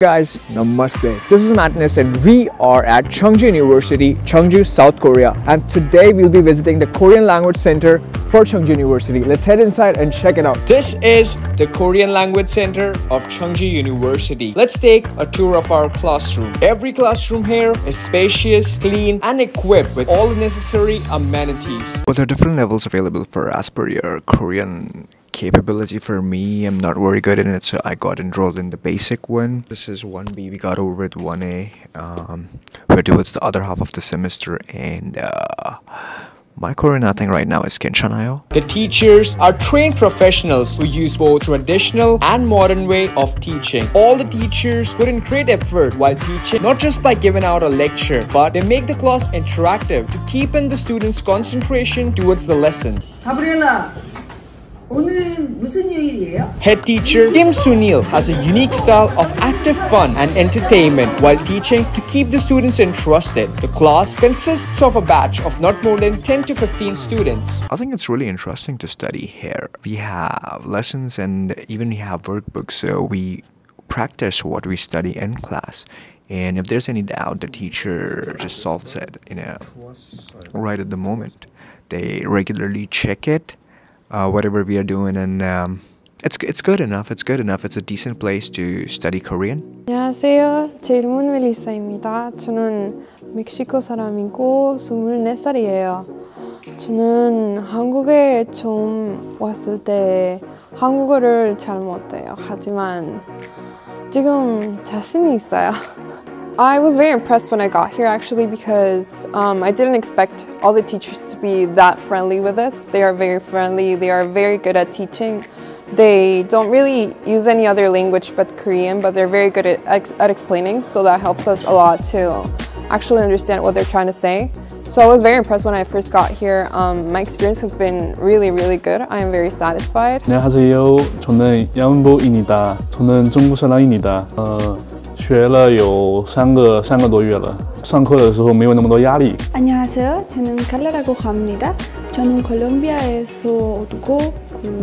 Guys, namaste. This is Madness and we are at Cheongju University, Cheongju, South Korea. And today we'll be visiting the Korean Language Center for Cheongju University. Let's head inside and check it out. This is the Korean Language Center of Cheongju University. Let's take a tour of our classroom. Every classroom here is spacious, clean and equipped with all the necessary amenities. But there are different levels available for as per your Korean capability. For me, I'm not very good in it, so I got enrolled in the basic one. This is 1B, we got over with 1A. We're towards the other half of the semester, and my Korean thing right now is 괜찮아요. The teachers are trained professionals who use both traditional and modern way of teaching. All the teachers put in great effort while teaching, not just by giving out a lecture, but they make the class interactive to keep in the students' concentration towards the lesson. 가브리엘라, 오늘은 무슨 요일이에요? Head teacher Kim Sunil has a unique style of active fun and entertainment while teaching to keep the students interested. The class consists of a batch of not more than 10 to 15 students. I think it's really interesting to study here. We have lessons and even we have workbooks, so we practice what we study in class. And if there's any doubt, the teacher just solves it, right at the moment. They regularly check it. Whatever we are doing, and it's good enough. It's good enough. It's a decent place to study Korean. 안녕하세요. 제 이름은 멜리사입니다. 저는 멕시코 사람이고 24살이에요. 저는 한국에 처음 왔을 때 한국어를 잘 못해요. 하지만 지금 자신이 있어요. I was very impressed when I got here actually because I didn't expect all the teachers to be that friendly with us. They are very friendly, they are very good at teaching. They don't really use any other language but Korean, but they're very good at explaining, so that helps us a lot to actually understand what they're trying to say. So I was very impressed when I first got here. My experience has been really good. I am very satisfied. 안녕하세요. 저는 양보입니다. 저는 중국 사람입니다. 学了有三个多月了，上课的时候没有那么多压力。 안녕하세요. 저는 칼라라고 합니다. 저는 콜롬비아에서 오고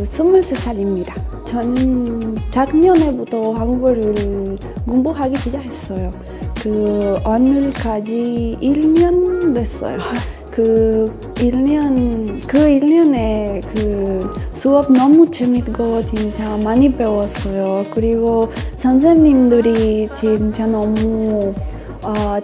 23살입니다. 저는 작년에부터 한국어를 공부하기 시작했어요. 오늘까지 1년 됐어요. 그 1년에 수업 너무 재밌고 진짜 많이 배웠어요. 그리고 선생님들이 진짜 너무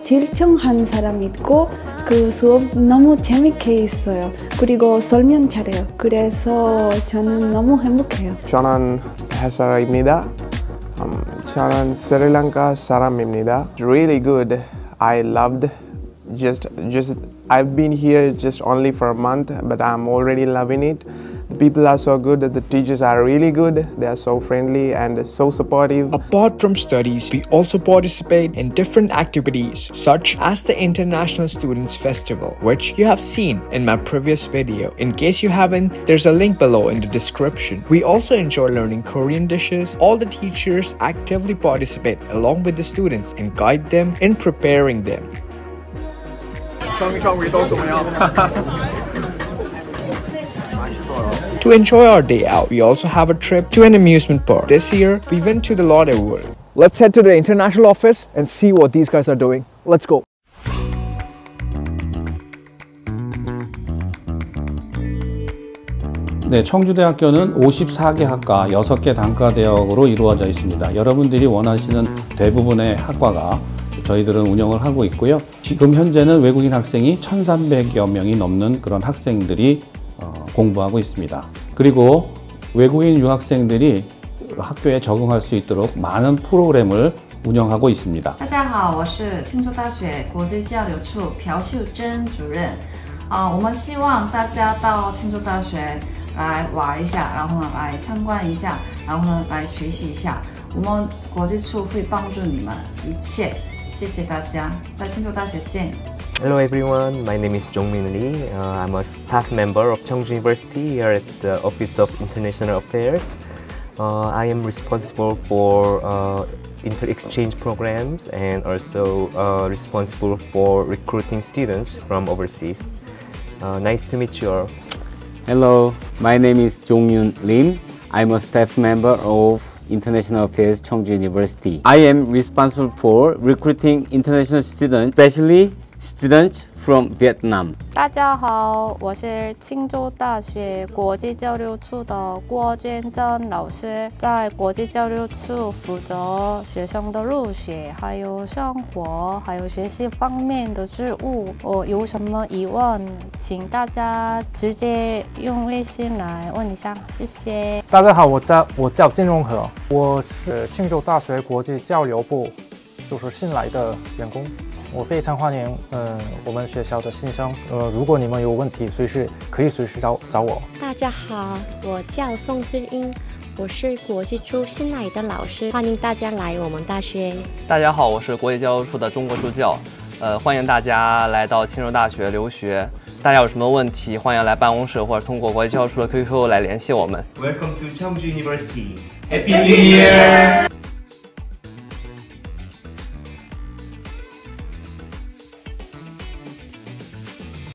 질청한 사람 있고 그 수업 너무 재밌게 있어요. 그리고 설명 잘해요. 그래서 저는 너무 행복해요. 저는 해설입니다. 저는 스리랑카 사람입니다. Really good. I loved I've been here just only for a month, but I'm already loving it. The people are so good, the teachers are really good, they are so friendly and so supportive. Apart from studies, we also participate in different activities such as the International Students Festival, which you have seen in my previous video. In case you haven't, there's a link below in the description. We also enjoy learning Korean dishes. All the teachers actively participate along with the students and guide them in preparing them. To enjoy our day out, we also have a trip to an amusement park. This year, we went to the Lauder World. Let's head to the international office and see what these guys are doing. Let's go. 네, 청주대학교는 54개 학과, 6개 단과대학으로 이루어져 있습니다. 여러분들이 원하시는 대부분의 학과가 저희들은 운영을 하고 있고요. 지금 현재는 외국인 학생이 1,300여 명이 넘는 그런 학생들이 공부하고 있습니다. 그리고 외국인 유학생들이 학교에 적응할 수 있도록 많은 프로그램을 운영하고 있습니다. 大家好，我是庆州大学国际交流处朴秀珍主任。我们希望大家到庆州大学来玩一下，然后呢来参观一下，然后呢来学习一下。我们国际处会帮助你们一切。谢谢大家，在庆州大学见。 Hello everyone, my name is Jongmin Lee. I'm a staff member of Cheongju University here at the Office of International Affairs. I am responsible for inter-exchange programs and also responsible for recruiting students from overseas. Nice to meet you all. Hello, my name is Jongyun Lim. I'm a staff member of International Affairs Cheongju University. I am responsible for recruiting international students, especially students from Vietnam. 大家好，我是庆州大学国际交流处的郭娟珍老师，在国际交流处负责学生的入学、还有生活、还有学习方面的事务。有什么疑问，请大家直接用微信来问一下，谢谢。大家好，我叫金荣和，我是庆州大学国际交流部，就是新来的员工。 我非常欢迎我们学校的新生。如果你们有问题，可以随时找我。大家好，我叫宋志英，我是国际处新来的老师，欢迎大家来我们大学。大家好，我是国际交流处的中国助教，欢迎大家来到庆州大学留学。大家有什么问题，欢迎来办公室或者通过国际交流处的 QQ 来联系我们。Welcome to Cheongju University. Happy New Year!